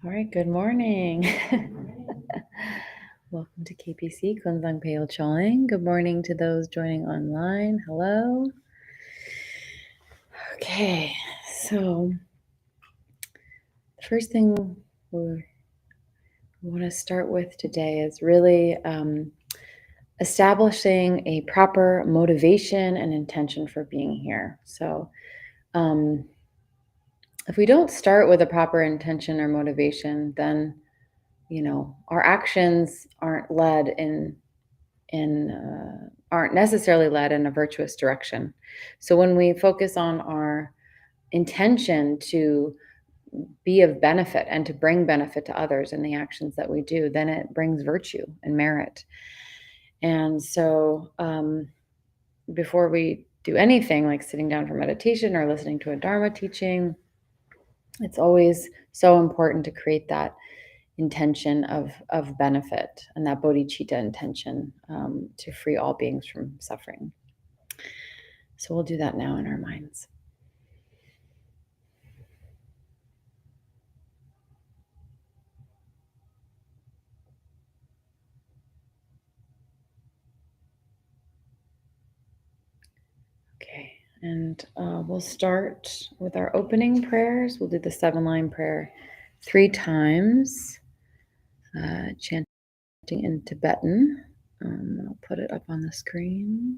All right, good morning. Welcome to KPC, Kunzang Peo Choling. Good morning to those joining online. Hello. Okay, so the first thing we want to start with today is really establishing a proper motivation and intention for being here. So, if we don't start with a proper intention or motivation, then our actions aren't aren't necessarily led in a virtuous direction. So when we focus on our intention to be of benefit and to bring benefit to others in the actions that we do, then it brings virtue and merit. And so before we do anything like sitting down for meditation or listening to a Dharma teaching, it's always so important to create that intention of benefit and that bodhicitta intention to free all beings from suffering. So we'll do that now in our minds. Okay, and we'll start with our opening prayers. We'll do the 7-line prayer 3 times, chanting in Tibetan. I'll put it up on the screen.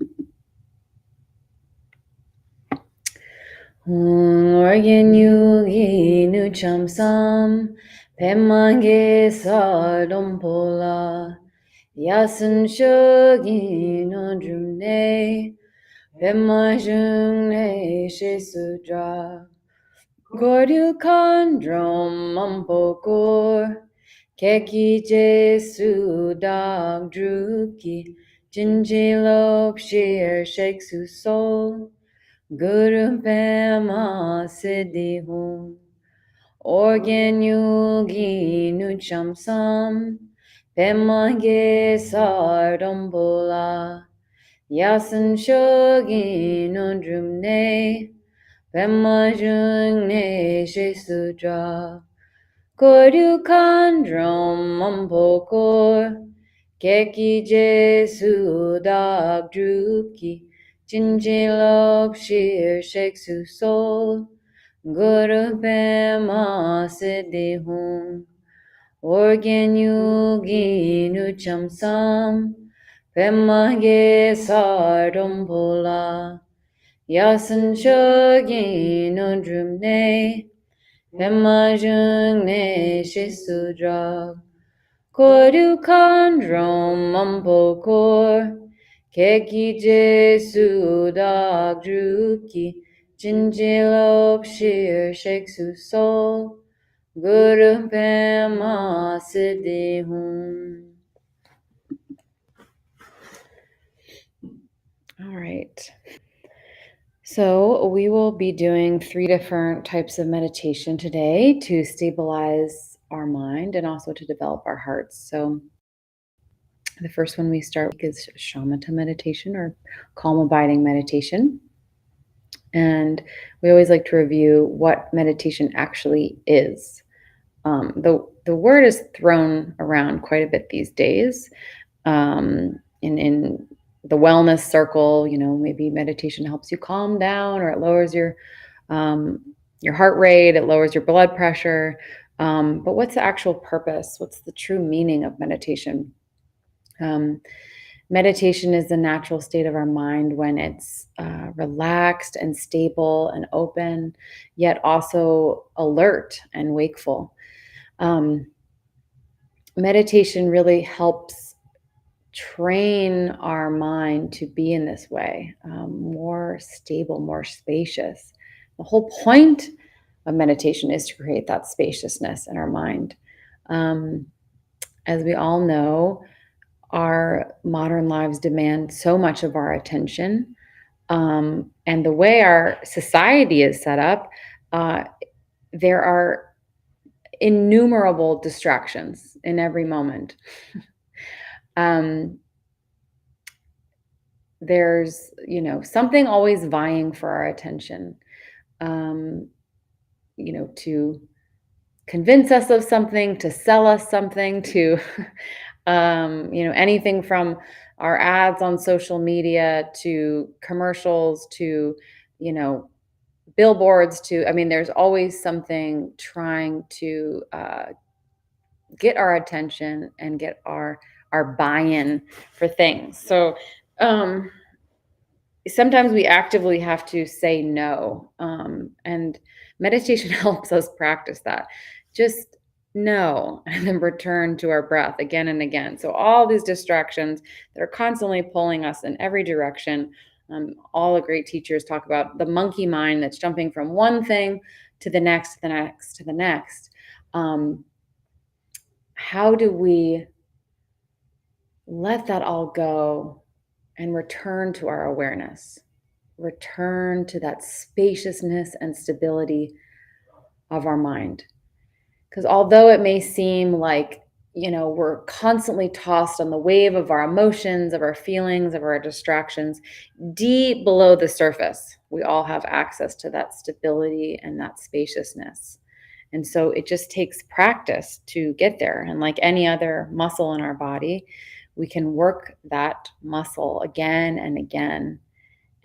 Organ yugi nu cham sam, pemange sardom pola, yasun shogi no drumne, pemajungne she sudra, gordu kandrom mampokor, keki jesu dag druki, jinjilop shir sheksu sol, Guru Pema Siddhi Hum Organ Yugi Nucham Sam Pemange Sardam Bola Yasan Shogi Nundrumne Pema Jungne Shesudra Kodu Kandram Mampokor Keki Jesu Dag Druki Jinjilop Shir Sheksu Sol Guru Pema Siddhi Hum Organ Yugi Nucham Sam Pema Ge Sardam Bola Yasan Shogi Nundrumne Pema Jungne Shisudra Kodu Kandrom Mampokor Keki Jesu Dag Druki Jinjilop Shir Sheksu Sol Guru Pema Siddhi Hum. All right. So we will be doing 3 different types of meditation today to stabilize our mind and also to develop our hearts. So the first one we start with is Shamatha meditation or calm abiding meditation. And we always like to review what meditation actually is. The word is thrown around quite a bit these days. In the wellness circle, maybe meditation helps you calm down, or it lowers your heart rate, it lowers your blood pressure. But what's the actual purpose? What's the true meaning of meditation? Meditation is the natural state of our mind when it's relaxed and stable and open, yet also alert and wakeful. Meditation really helps train our mind to be in this way, more stable, more spacious. The whole point of meditation is to create that spaciousness in our mind. As we all know, our modern lives demand so much of our attention. And the way our society is set up, there are innumerable distractions in every moment. There's, something always vying for our attention, to convince us of something, to sell us something, to anything from our ads on social media to commercials to, you know, billboards to, I mean, there's always something trying to get our attention and get our buy-in for things. So um, sometimes we actively have to say no, and meditation helps us practice that. Just no, and then return to our breath again and again. So all these distractions that are constantly pulling us in every direction. All the great teachers talk about the monkey mind that's jumping from one thing to the next, to the next, to the next. Um, how do we let that all go and return to our awareness? Return to that spaciousness and stability of our mind. Because although it may seem like, we're constantly tossed on the wave of our emotions, of our feelings, of our distractions, deep below the surface, we all have access to that stability and that spaciousness. And so it just takes practice to get there. And like any other muscle in our body, we can work that muscle again and again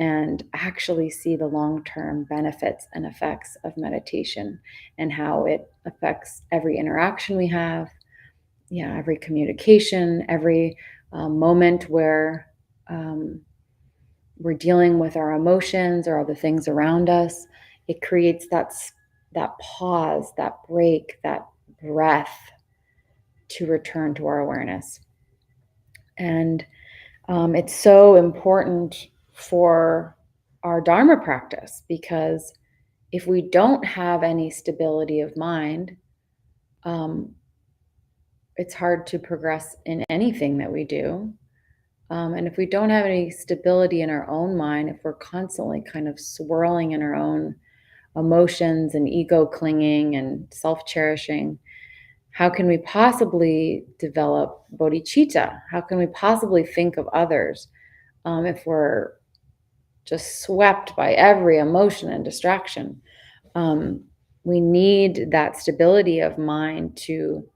and actually see the long-term benefits and effects of meditation and how it affects every interaction we have, yeah, every communication, every moment where we're dealing with our emotions or all the things around us. It creates that pause, that break, that breath to return to our awareness. And it's so important for our Dharma practice because if we don't have any stability of mind, um, it's hard to progress in anything that we do. And if we don't have any stability in our own mind, if we're constantly kind of swirling in our own emotions and ego clinging and self cherishing, how can we possibly develop bodhicitta? How can we possibly think of others if we're just swept by every emotion and distraction? We need that stability of mind to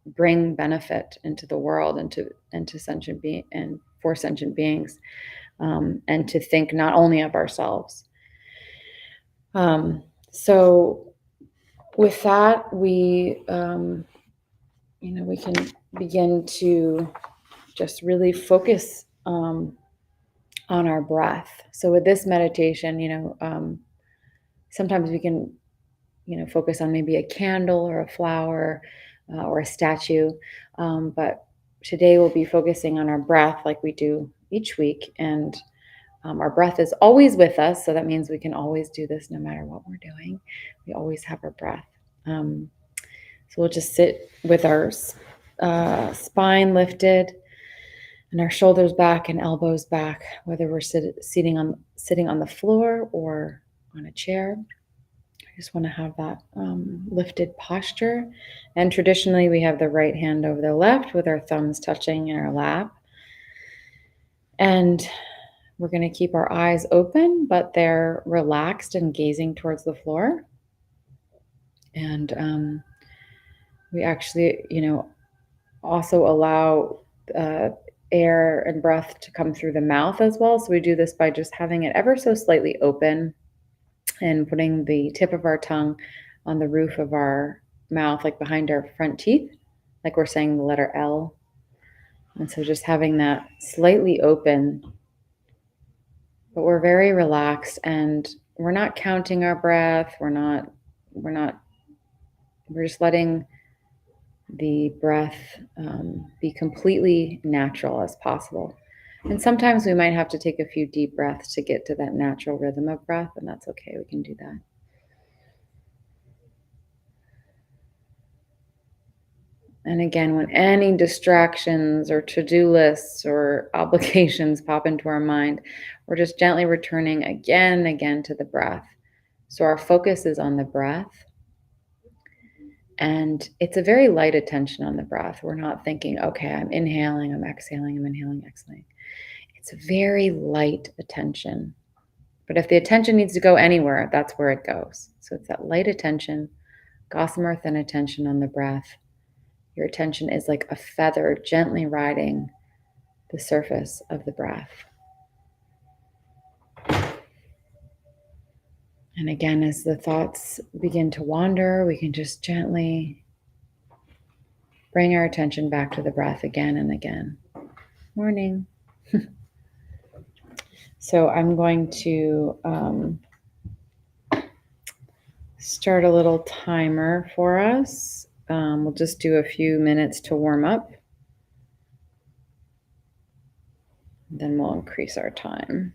bring benefit into the world and to sentient being and for sentient beings, and to think not only of ourselves. So with that, we can begin to just really focus on our breath. So with this meditation, sometimes we can, focus on maybe a candle or a flower or a statue. But today we'll be focusing on our breath like we do each week. And our breath is always with us. So that means we can always do this no matter what we're doing. We always have our breath. So we'll just sit with our spine lifted and our shoulders back and elbows back, whether we're sitting on the floor or on a chair. I just want to have that lifted posture. And traditionally, we have the right hand over the left with our thumbs touching in our lap. And we're going to keep our eyes open, but they're relaxed and gazing towards the floor. And we actually, also allow air and breath to come through the mouth as well. So we do this by just having it ever so slightly open and putting the tip of our tongue on the roof of our mouth, like behind our front teeth, like we're saying the letter L. And so just having that slightly open, but we're very relaxed and we're not counting our breath. We're just letting the breath be completely natural as possible. And sometimes we might have to take a few deep breaths to get to that natural rhythm of breath, and that's okay. We can do that. And again, when any distractions or to-do lists or obligations pop into our mind, we're just gently returning again and again to the breath. So our focus is on the breath. And it's a very light attention on the breath. We're not thinking, okay, I'm inhaling, I'm exhaling, I'm inhaling, exhaling. It's a very light attention. But if the attention needs to go anywhere, that's where it goes. So it's that light attention gossamer thin attention on the breath. Your attention is like a feather gently riding the surface of the breath. And again, as the thoughts begin to wander, we can just gently bring our attention back to the breath again and again. Morning. So I'm going to start a little timer for us. We'll just do a few minutes to warm up. Then we'll increase our time.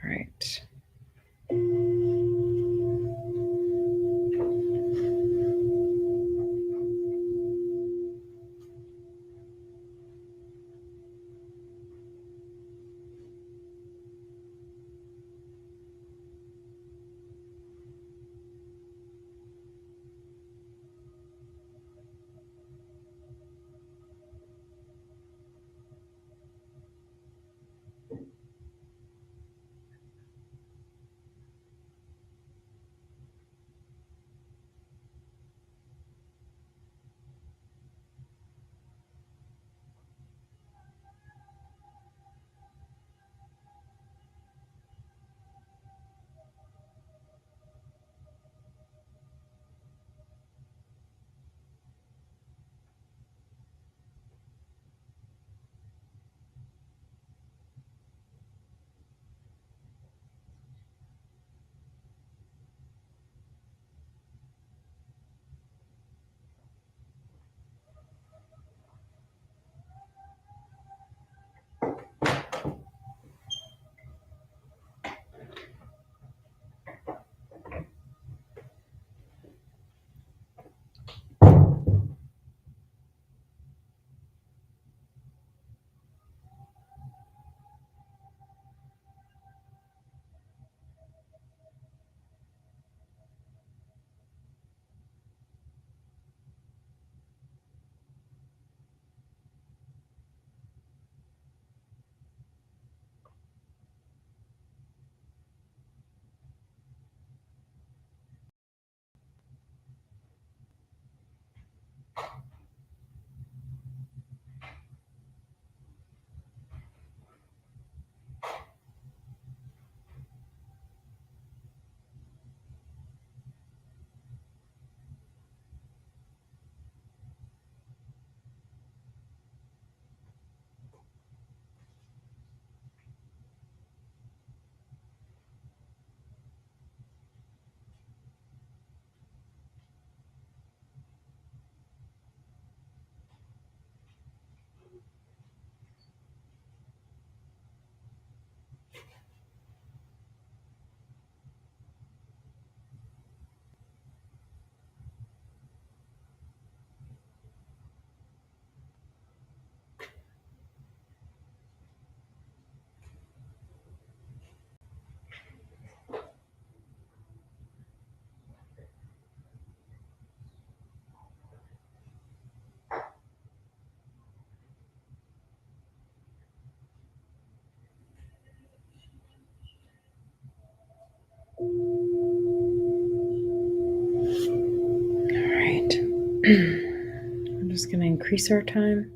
All right. All right. I'm just going to increase our time.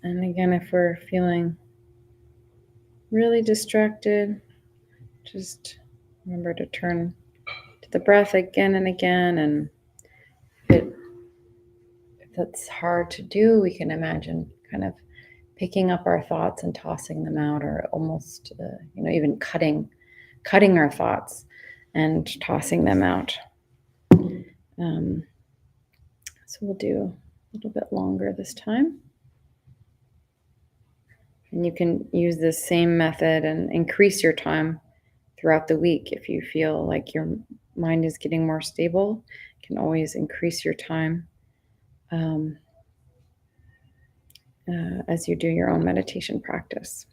And again, if we're feeling really distracted, just remember to turn to the breath again and again. And if that's hard to do, we can imagine kind of picking up our thoughts and tossing them out, or almost, even cutting our thoughts and tossing them out. So we'll do a little bit longer this time. And you can use this same method and increase your time throughout the week. If you feel like your mind is getting more stable, you can always increase your time as you do your own meditation practice.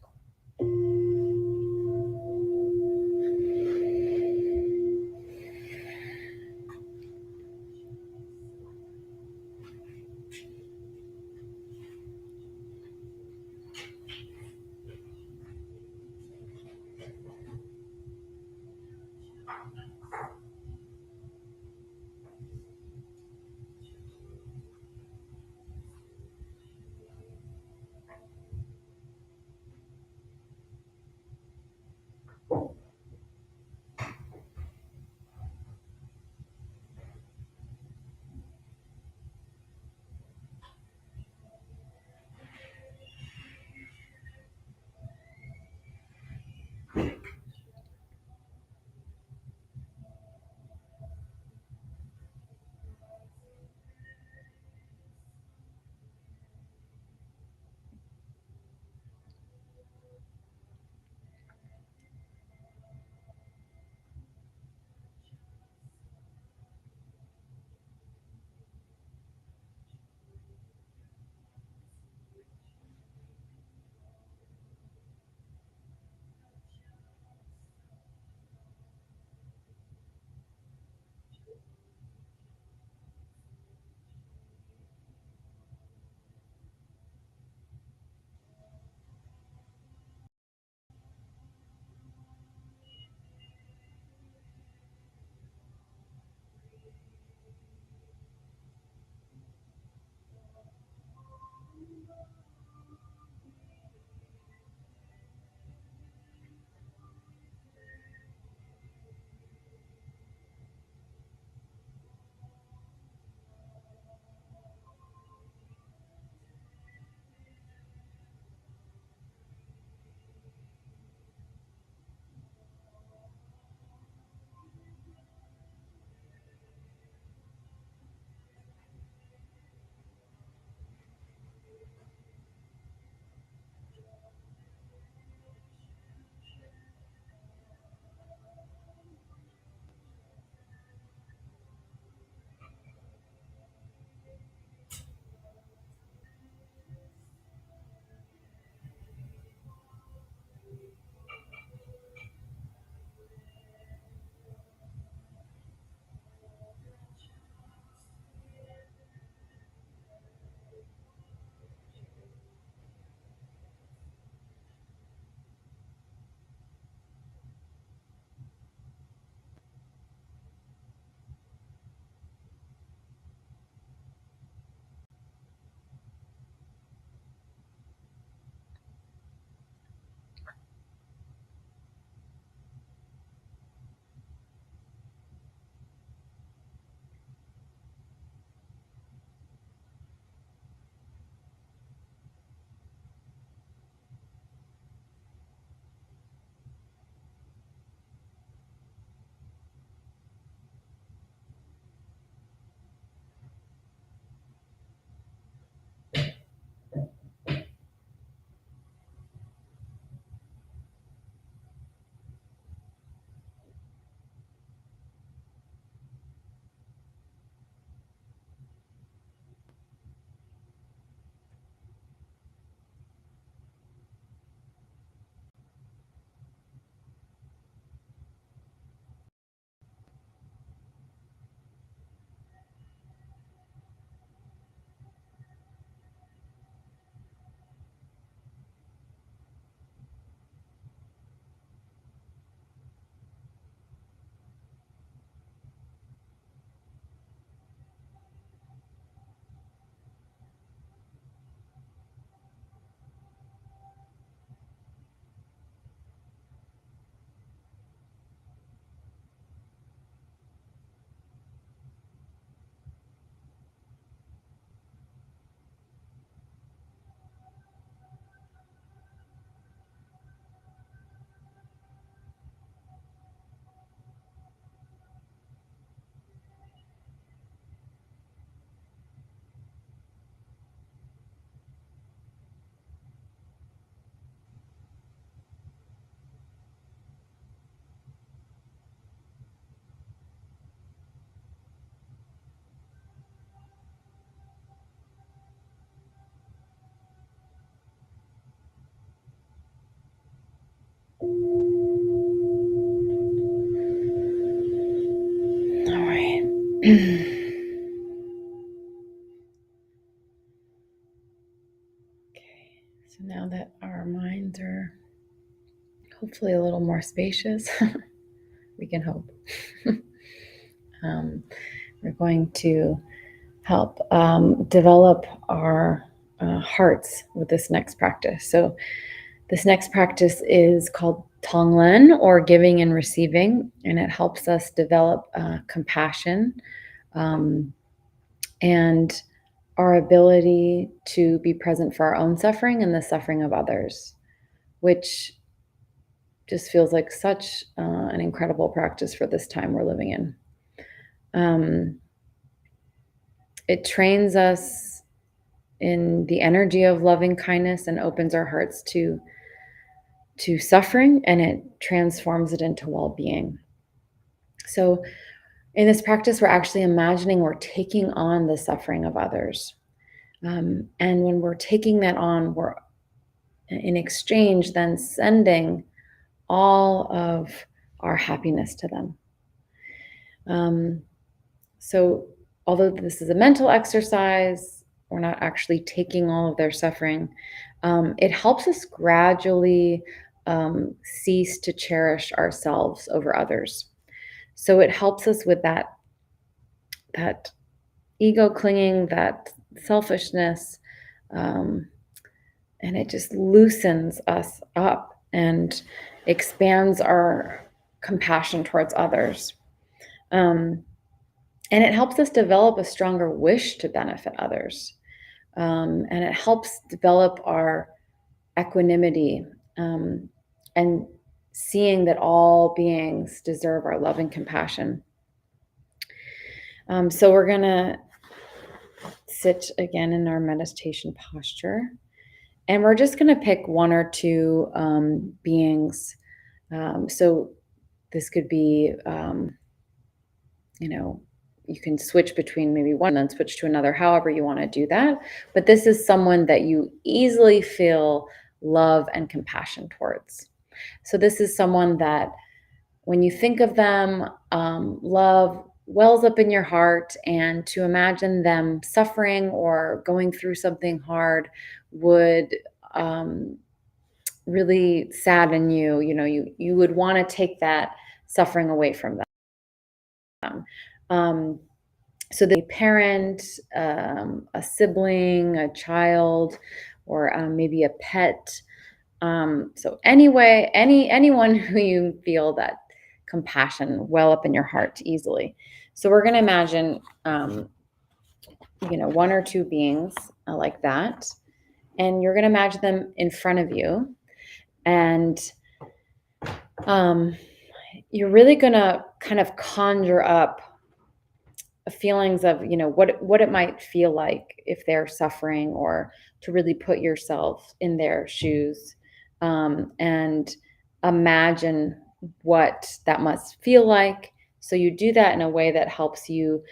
So now that our minds are hopefully a little more spacious, we can hope. We're going to help develop our hearts with this next practice. So this next practice is called Tonglen, or giving and receiving, and it helps us develop compassion and our ability to be present for our own suffering and the suffering of others, which just feels like such an incredible practice for this time we're living in. It trains us in the energy of loving kindness and opens our hearts to suffering, and it transforms it into well-being. So in this practice, we're actually imagining we're taking on the suffering of others. And when we're taking that on, we're in exchange then sending all of our happiness to them. So although this is a mental exercise, we're not actually taking all of their suffering. It helps us gradually cease to cherish ourselves over others. So it helps us with that ego clinging, that selfishness, and it just loosens us up and expands our compassion towards others. And it helps us develop a stronger wish to benefit others. And it helps develop our equanimity, and seeing that all beings deserve our love and compassion. So we're going to sit again in our meditation posture. And we're just going to pick one or two beings. So this could be, you can switch between maybe one and then switch to another, however you want to do that. But this is someone that you easily feel love and compassion towards. So this is someone that when you think of them, love wells up in your heart, and to imagine them suffering or going through something hard would really sadden you. You would want to take that suffering away from them. So the parent, a sibling, a child, or maybe a pet. So anyway, anyone who you feel that compassion well up in your heart easily. So we're going to imagine, one or two beings like that, and you're going to imagine them in front of you, and you're really going to kind of conjure up feelings of what it might feel like if they're suffering, or to really put yourself in their shoes, and imagine what that must feel like. So you do that in a way that helps you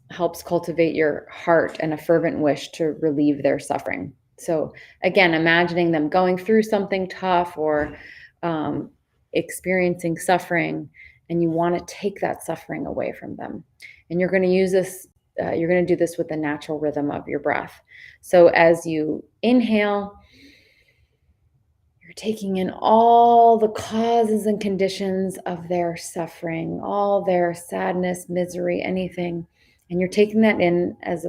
helps cultivate your heart and a fervent wish to relieve their suffering. So again, imagining them going through something tough, or experiencing suffering, and you want to take that suffering away from them. And you're going to use this, you're going to do this with the natural rhythm of your breath. So as you inhale, you're taking in all the causes and conditions of their suffering, all their sadness, misery, anything. And you're taking that in as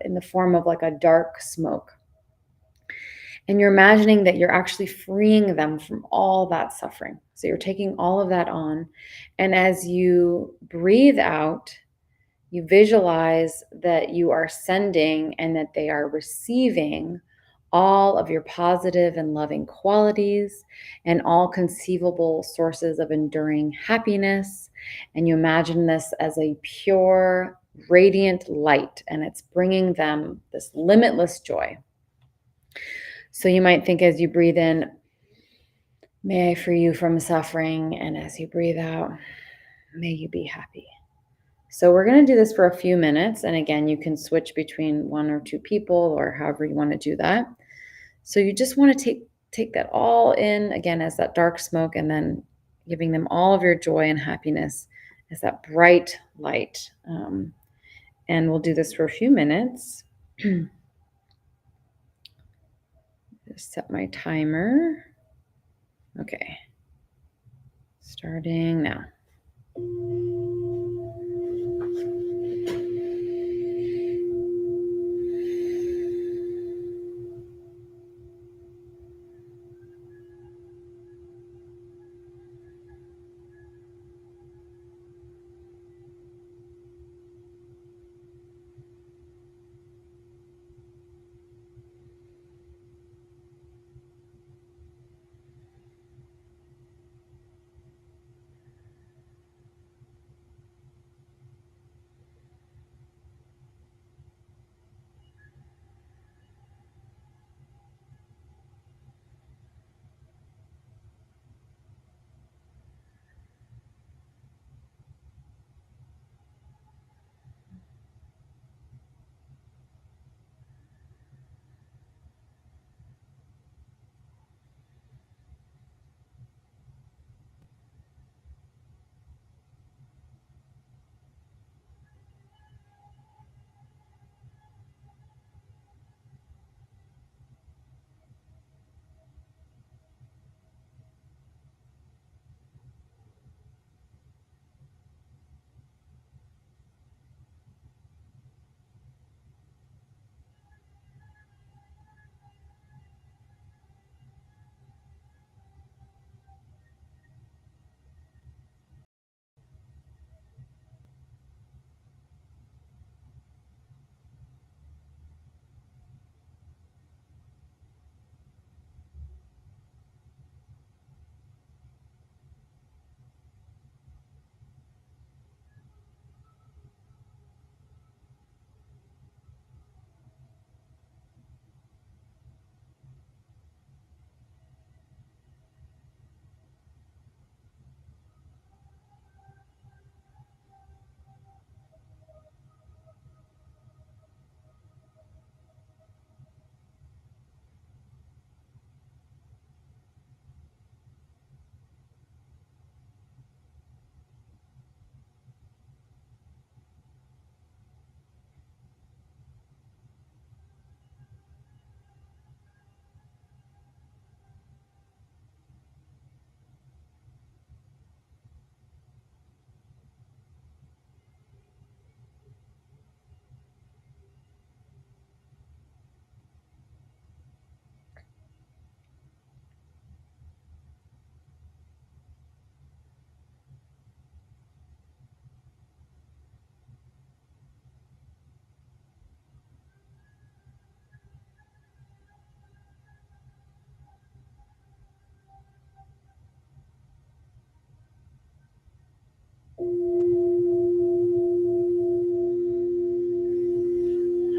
in the form of like a dark smoke. And you're imagining that you're actually freeing them from all that suffering. So you're taking all of that on. And as you breathe out, you visualize that you are sending and that they are receiving all of your positive and loving qualities and all conceivable sources of enduring happiness. And you imagine this as a pure, radiant light, and it's bringing them this limitless joy. So you might think, as you breathe in, may I free you from suffering. And as you breathe out, may you be happy. So we're going to do this for a few minutes. And again, you can switch between one or two people, or however you want to do that. So you just want to take that all in again as that dark smoke, and then giving them all of your joy and happiness as that bright light. And we'll do this for a few minutes. Just set my timer. Okay, starting now.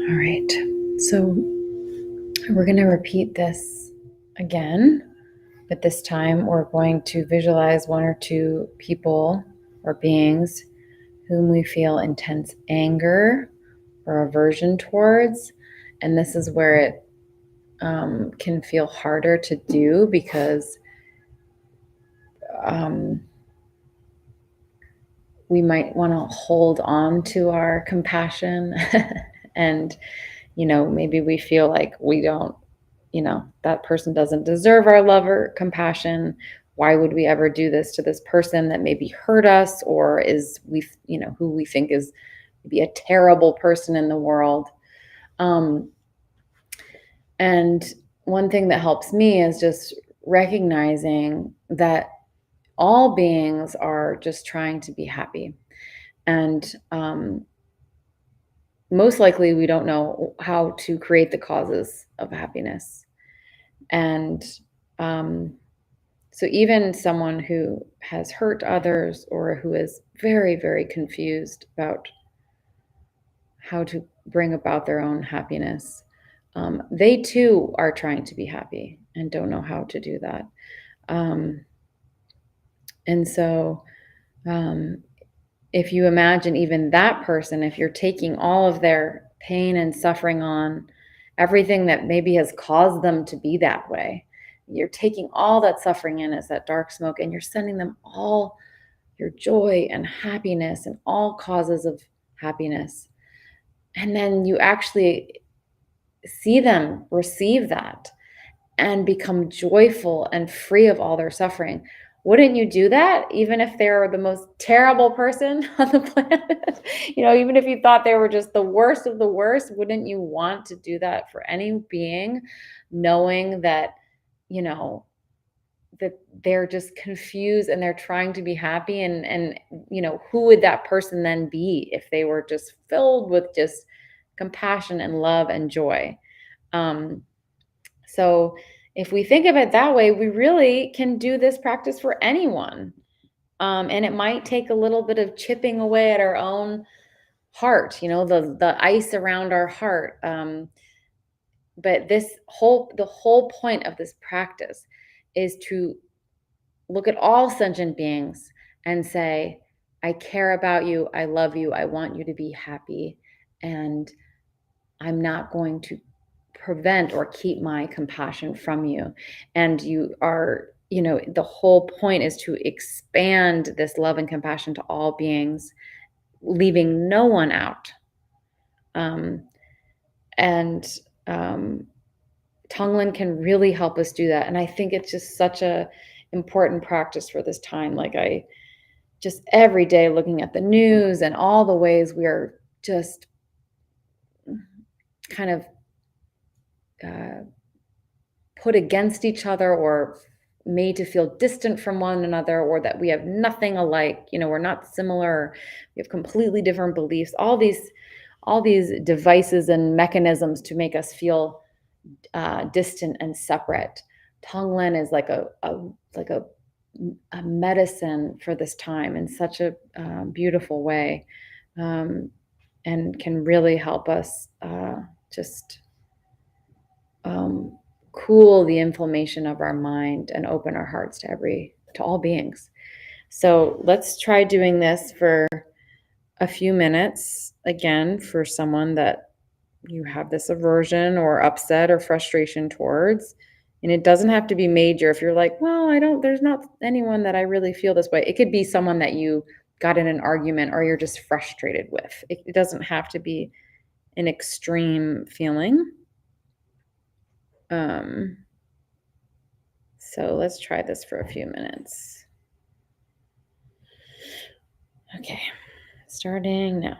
All right, so we're going to repeat this again, but this time we're going to visualize one or two people or beings whom we feel intense anger or aversion towards. And this is where it can feel harder to do because we might want to hold on to our compassion and maybe we feel like we don't, that person doesn't deserve our love or compassion. Why would we ever do this to this person that maybe hurt us or is who we think is maybe a terrible person in the world? And one thing that helps me is just recognizing that all beings are just trying to be happy. And most likely we don't know how to create the causes of happiness. And so even someone who has hurt others or who is very, very confused about how to bring about their own happiness, they too are trying to be happy and don't know how to do that. And so if you imagine even that person, if you're taking all of their pain and suffering on, everything that maybe has caused them to be that way, you're taking all that suffering in as that dark smoke and you're your joy and happiness and all causes of happiness. And then you actually see them receive that and become joyful and free of all their suffering. Wouldn't you do that even if they're the most terrible person on the planet? Even if you thought they were just the worst of the worst, wouldn't you want to do that for any being, knowing that, you know, that they're just confused and they're trying to be happy, and who would that person then be if they were just filled with just compassion and love and joy? Um, so if we think of it that way, we really can do this practice for anyone. And it might take a little bit of chipping away at our own heart, the ice around our heart. But the whole point of this practice is to look at all sentient beings and say, I care about you, I love you, I want you to be happy, and I'm not going to prevent or keep my compassion from you. And the whole point is to expand this love and compassion to all beings, leaving no one out. Um, and Tonglen can really help us do that. And I think it's just such a important practice for this time. Like, I just every day looking at the news and all the ways we are just kind of uh, put against each other, or made to feel distant from one another, or that we have nothing alike, we're not similar, we have completely different beliefs, all these devices and mechanisms to make us feel distant and separate. Tonglen is like a medicine for this time in such a beautiful way, um, and can really help us just cool the inflammation of our mind and open our hearts to all beings. So let's try doing this for a few minutes again for someone that you have this aversion or upset or frustration towards. And it doesn't have to be major. If you're like, well, there's not anyone that I really feel this way. It could be someone that you got in an argument or you're just frustrated with. It doesn't have to be an extreme feeling. Um, so let's try this for a few minutes. Okay, starting now.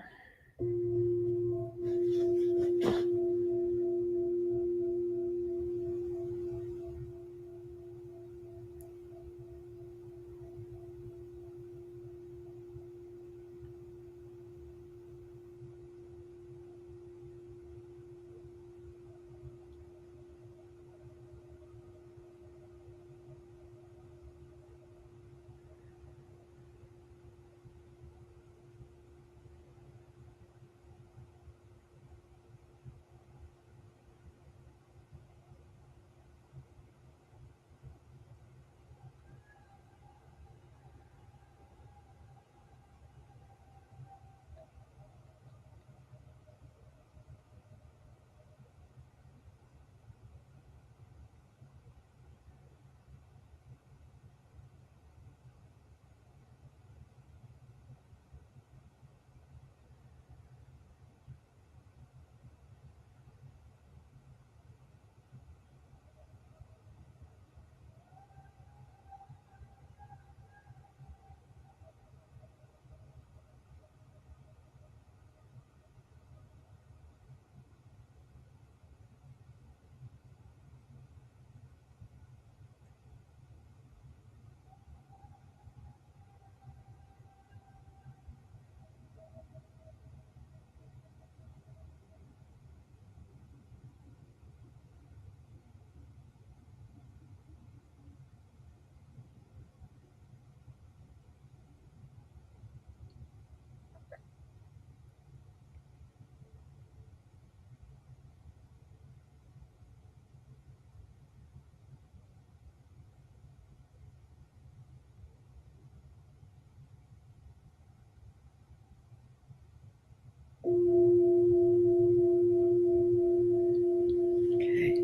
Okay.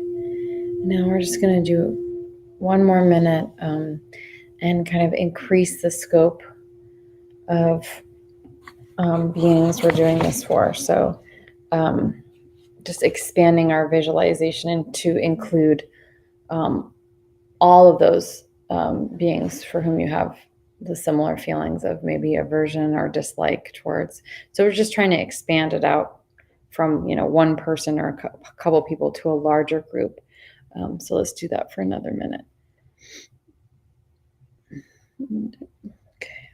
Now we're just going to do one more minute and kind of increase the scope of beings we're doing this for. So just expanding our visualization to include all of those beings for whom you have the similar feelings of maybe aversion or dislike towards. So we're just trying to expand it out from, one person or a couple people to a larger group. So let's do that for another minute. Okay.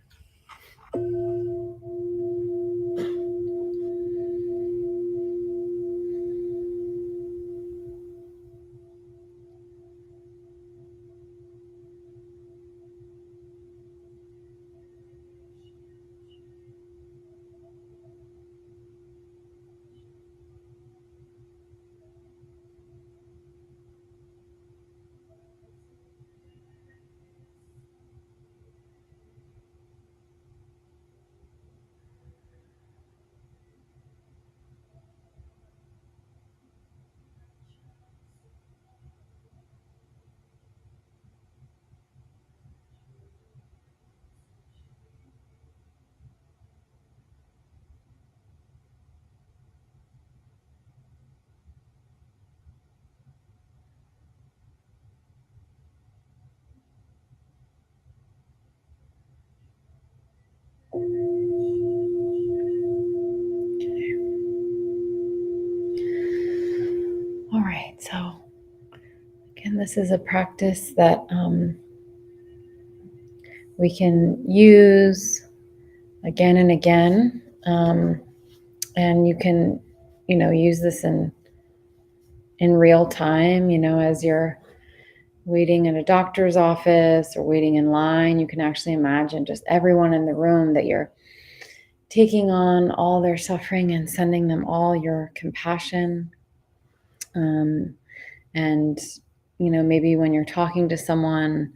All right, so again, this is a practice that we can use again and again. And you can, use this in real time, as you're waiting in a doctor's office or waiting in line. You can actually imagine just everyone in the room that you're taking on all their suffering and sending them all your compassion. And, maybe when you're talking to someone,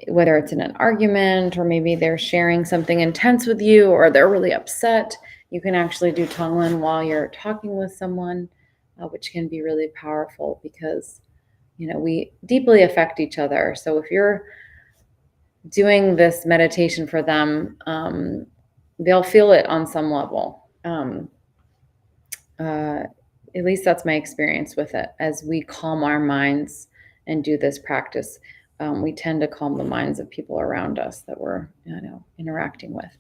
whether it's in an argument or maybe they're sharing something intense with you or they're really upset, you can actually do Tonglen while you're talking with someone, which can be really powerful because, we deeply affect each other. So if you're doing this meditation for them, they'll feel it on some level. At least that's my experience with it. As we calm our minds and do this practice, we tend to calm the minds of people around us that we're, interacting with.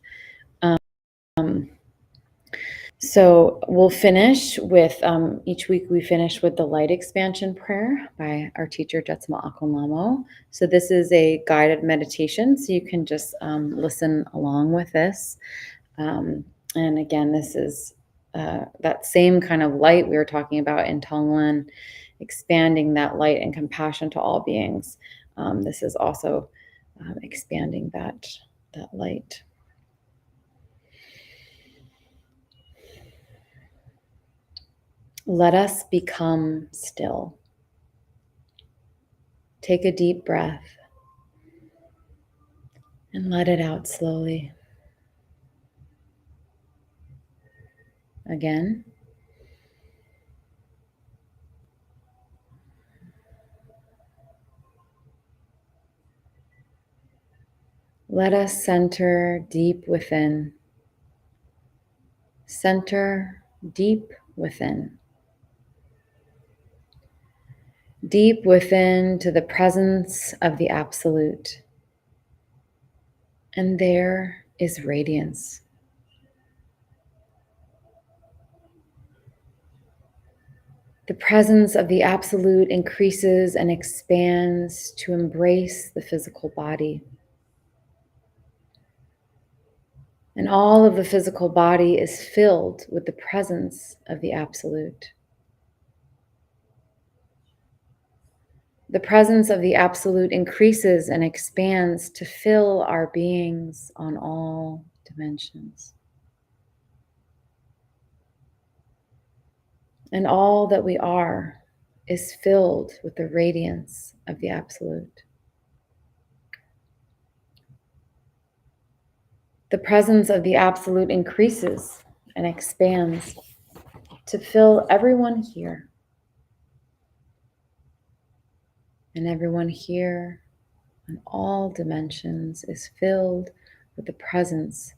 So we'll finish with, each week we finish with the light expansion prayer by our teacher, Jetsunma. So this is a guided meditation, so you can just listen along with this. And again, this is that same kind of light we were talking about in Tonglen, expanding that light and compassion to all beings. This is also expanding that light. Let us become still. Take a deep breath and let it out slowly. Again. Let us center deep within. Center deep within. Deep within to the presence of the Absolute. And there is radiance. The presence of the Absolute increases and expands to embrace the physical body. And all of the physical body is filled with the presence of the Absolute. The presence of the Absolute increases and expands to fill our beings on all dimensions. And all that we are is filled with the radiance of the Absolute. The presence of the Absolute increases and expands to fill everyone here. And everyone here on all dimensions is filled with the presence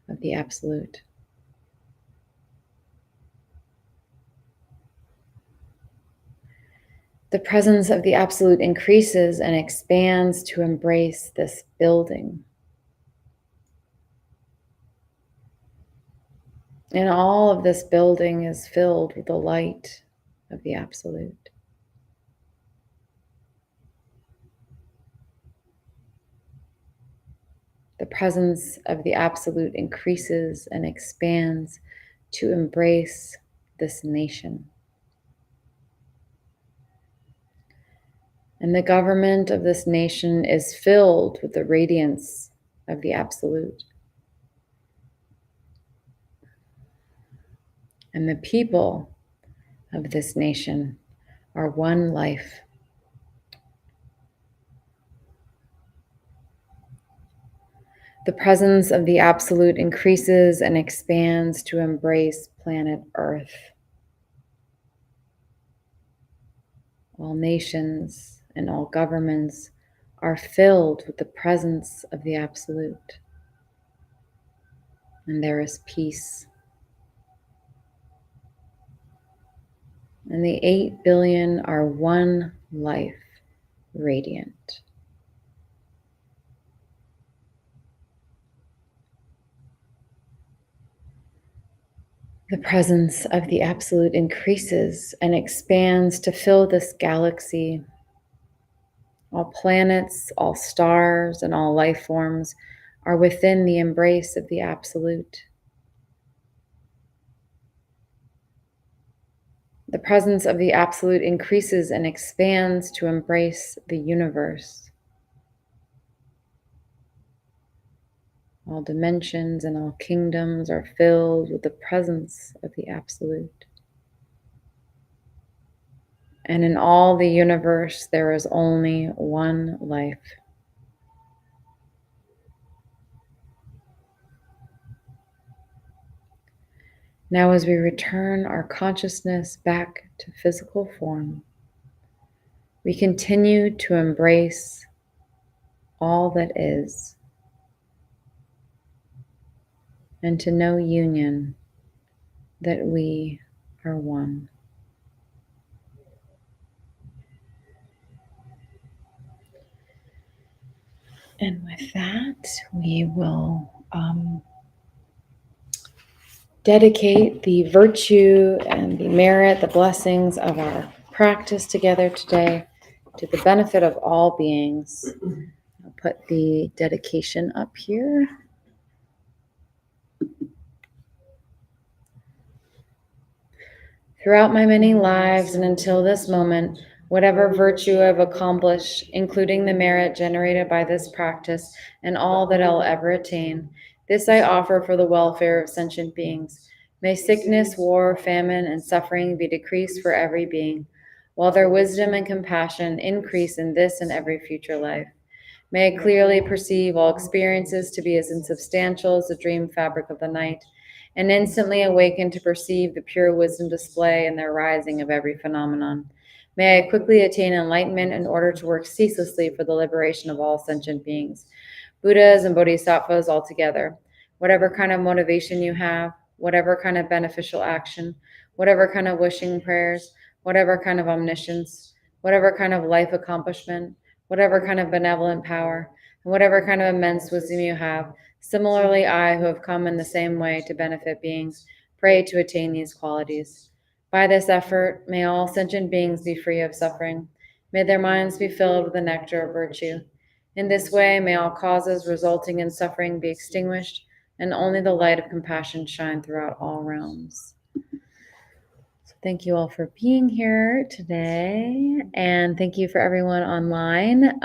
of the Absolute. The presence of the Absolute increases and expands to embrace this building. And all of this building is filled with the light of the Absolute. The presence of the Absolute increases and expands to embrace this nation. And the government of this nation is filled with the radiance of the Absolute. And the people of this nation are one life. The presence of the Absolute increases and expands to embrace planet Earth. All nations and all governments are filled with the presence of the Absolute. And there is peace. And the 8 billion are one life, radiant. The presence of the Absolute increases and expands to fill this galaxy. All planets, all stars, and all life forms are within the embrace of the Absolute. The presence of the Absolute increases and expands to embrace the universe. All dimensions and all kingdoms are filled with the presence of the Absolute. And in all the universe, there is only one life. Now, as we return our consciousness back to physical form, we continue to embrace all that is and to know union, that we are one. And with that, we will dedicate the virtue and the merit, the blessings of our practice together today to the benefit of all beings. I'll put the dedication up here. Throughout my many lives and until this moment, whatever virtue I've accomplished, including the merit generated by this practice and all that I'll ever attain, this I offer for the welfare of sentient beings. May sickness, war, famine, and suffering be decreased for every being, while their wisdom and compassion increase in this and every future life. May I clearly perceive all experiences to be as insubstantial as the dream fabric of the night, and instantly awaken to perceive the pure wisdom display in their rising of every phenomenon. May I quickly attain enlightenment in order to work ceaselessly for the liberation of all sentient beings, Buddhas and Bodhisattvas altogether. Whatever kind of motivation you have, whatever kind of beneficial action, whatever kind of wishing prayers, whatever kind of omniscience, whatever kind of life accomplishment, whatever kind of benevolent power, and whatever kind of immense wisdom you have, similarly, I, who have come in the same way to benefit beings, pray to attain these qualities. By this effort, may all sentient beings be free of suffering. May their minds be filled with the nectar of virtue. In this way, may all causes resulting in suffering be extinguished, and only the light of compassion shine throughout all realms. Thank you all for being here today, and thank you for everyone online.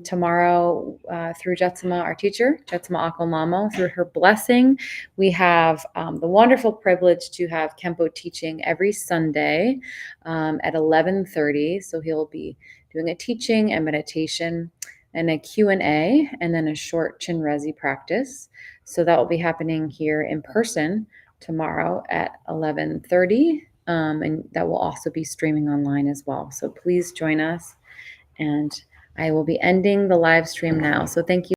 Tomorrow, through Jetsunma, our teacher, Jetsunma Akol Lamo, through her blessing, we have the wonderful privilege to have Kempo teaching every Sunday at 11:30. So he'll be doing a teaching and meditation and a Q&A, and then a short Chinrezi practice. So that will be happening here in person tomorrow at 11:30. And that will also be streaming online as well. So please join us. And I will be ending the live stream now. So thank you.